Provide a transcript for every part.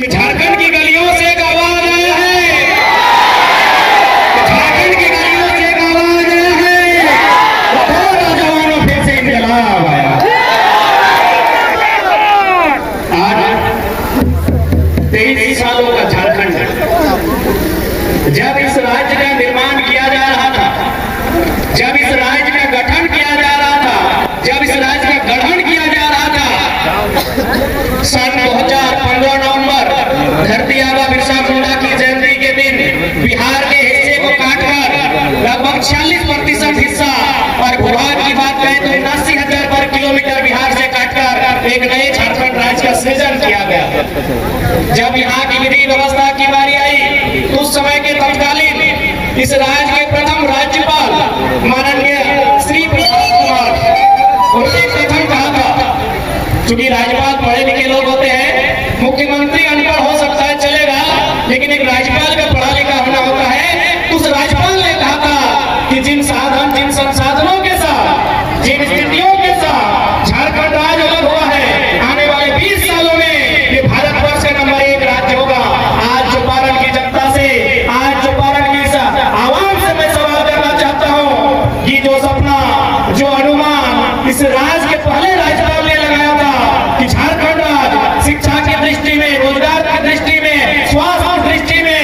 कि झारखंड की गलियों से एक आवाज आया है, झारखंड की गलियों से एक आवाज आया है, दो नौजवानों फिर से इंकलाब आया। आज 23 सालों का झारखंड जब इस राज्य का निर्माण किया जा रहा था, जब इस राज्य का गठन किया जा रहा था, जब इस राज्य का गठन किया जा रहा था, सन 2015 नवंबर धरती आबा बिरसा मुंडा की जयंती के दिन बिहार के हिस्से को काटकर लगभग 46% हिस्सा और भूभाग की बात करें तो 79,000 वर्ग किलोमीटर बिहार से काटकर एक नए झारखंड राज्य का सृजन किया गया। जब यहाँ की विधि व्यवस्था की बारी आई तो उस समय के तत्कालीन इस राज्य के प्रथम राज्यपाल माननीय श्री प्रसाद कुमार, उन्होंने प्रथम कहा था, चूंकि राज्यपाल पढ़े लिखे लोग होते हैं, मुख्यमंत्री अनपढ़ हो सकता है चलेगा, लेकिन एक राज्यपाल का पढ़ा लिखा होना होता है। उस राज्यपाल ने कहा था कि जिन संसाधनों के साथ, जिन स्थितियों के साथ झारखंड राज्य अलग हुआ है, आने वाले 20 सालों में ये भारतवर्ष का नंबर 1 राज्य होगा। आज चौपारण की जनता से, आज चौपारण की आवाम से मैं सवाल करना चाहता हूँ कि जो सपना, जो अनुमान इस राज्य के पहले राज्यपाल ने लगाया था कि झारखंड राज्य शिक्षा की दृष्टि में, रोजगार की दृष्टि में, स्वास्थ्य की दृष्टि में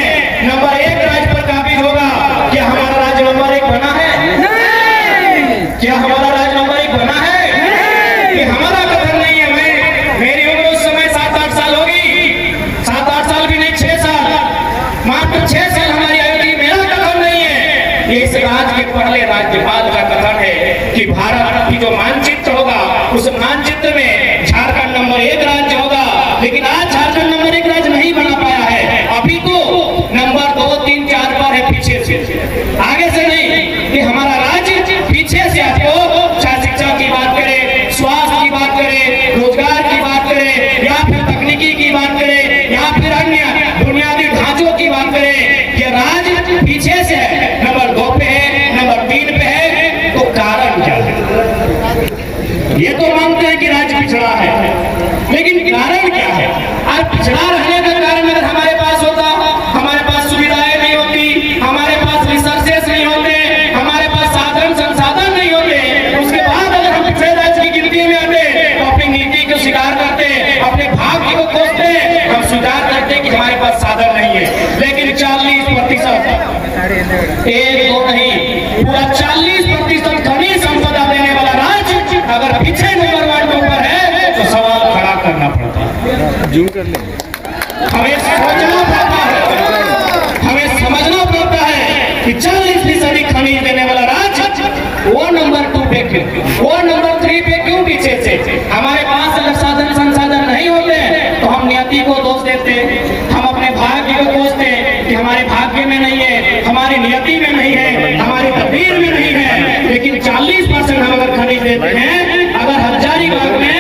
नंबर 1 राज्य पर काबिज होगा, क्या हमारा राज्य नंबर 1 बना है? नहीं। क्या हमारा राज्य नंबर 1 बना है? नहीं। ये हमारा कथन नहीं है। मेरी उम्र उस समय 7-8 साल होगी, 7-8 साल भी नहीं, 6 साल, मात्र 6 साल हमारी आयु थी। मेरा कथन नहीं है, ये इस राज्य के पहले राज्यपाल का कथन है कि भारत की जो मानचित्र होगा उस मानचित्र में झारखंड नंबर 1 राज्य होगा। लेकिन आज झारखंड नंबर 1 राज्य नहीं बना पाया है, अभी तो नंबर 2, 3, 4 पर है, पीछे से, आगे से नहीं। कि हमारा राज्य पीछे से आपको, चाहे शिक्षा की बात करें, स्वास्थ्य की बात करें, रोजगार की बात करें, या फिर तकनीकी की बात करें, या फिर अन्य बुनियादी ढांचों की बात करें, ये राज्य पीछे से है, नंबर 2 पे है, नंबर 3 पे है। तो कारण क्या है? ये तो मानते हैं कि राज्य पिछड़ा है, लेकिन कारण क्या है? आज पिछड़ा रहने का कारण अगर हमारे पास होता, हमारे पास सुविधाएं नहीं होती, हमारे पास रिसोर्सेस नहीं होते, हमारे पास साधन संसाधन नहीं होते, उसके बाद अगर हम पिछड़े राज्य की गिनती में आते तो अपनी नीति को स्वीकार करते, अपने भाग्य को कोसते, हम स्वीकार करते कि हमारे पास साधन नहीं है। लेकिन 40%, 1-2 नहीं, पूरा 40% खनिज संपदा देने वाला राज्य अगर पीछे नंबर 1 पर है तो सवाल खड़ा करना पड़ता है। जूम कर ले, हमें सोचना पड़ता है, हमें समझना पड़ता है कि 40% खनिज देने वाला राज्य वो नंबर 2 पे क्यों, वो नंबर 3 पे क्यों पीछे से? हमारे पास अगर साधन संसाधन नहीं होते तो हम नियति को दोष देते, हम अपने भाग्य को कोसते कि हमारे भाग्य में नहीं है, हमारी नियति में नहीं है, हमारी तकदीर में नहीं है। लेकिन 40% हम अगर खनिज देते हैं, अगर हजारीबाग में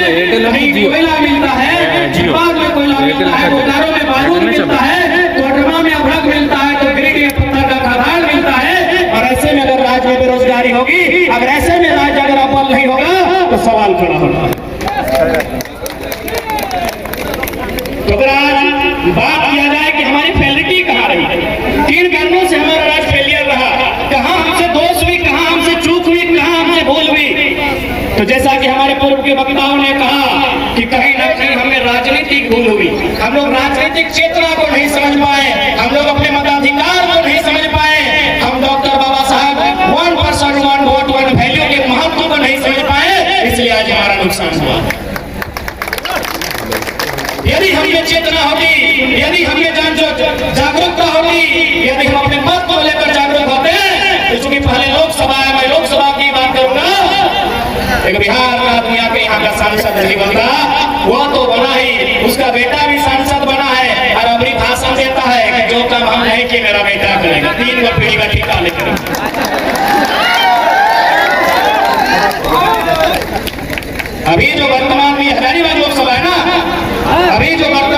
कहीं कोयला मिलता है, जीबाग में कोयला मिलता है, बोकारो में बारूद मिलता है, कोडरमा में अभ्रक मिलता है, तो गिरिडीह में पत्थर का खदान मिलता है, और ऐसे में अगर राज्य में बेरोजगारी होगी, अगर ऐसे में राज्य अगर अव्वल नहीं होगा तो सवाल खड़ा होगा। तो अगर आज बात किया जाए कि हमारी फेलिटी कहाँ रही, 3 कारणों से हमारा राज्य फेलियर रहा, कहाँ हमसे दोष हुई, कहाँ हमसे चूक हुई, कहाँ हमसे भूल हुई। तो जैसा कि हमारे पूर्व के वक्ताओं ने कहा कि कहीं ना कहीं हमें राजनीतिक भूल हुई, हम लोग राजनीतिक चेतना को नहीं समझ पाए, हम लोग अपने मताधिकार को नहीं समझ पाए, हम डॉक्टर बाबा साहब 1 पर्सन 1 वोट 1 वैल्यू के महत्व को नहीं समझ पाए, इसलिए आज हमारा नुकसान हुआ। यदि हमें चेतना होगी, यदि हमें जागरूकता होगी, यदि हम अपने मत को लेकर जागरूक होते हैं, तो चूंकि पहले लोकसभा है, मैं लोकसभा की बात करूंगा, एक बिहार का दुनिया के यहाँ का सांसद नहीं बनता, वो तो बना ही, उसका बेटा भी सांसद बना है, और अभी भाषण देता है कि जो काम हम नहीं किए मेरा बेटा करेगा, 3 गो पीढ़ी का ठिका लेकर। अभी जो वर्तमान में हजारीबाग लोकसभा है ना, अभी जो वर्तमान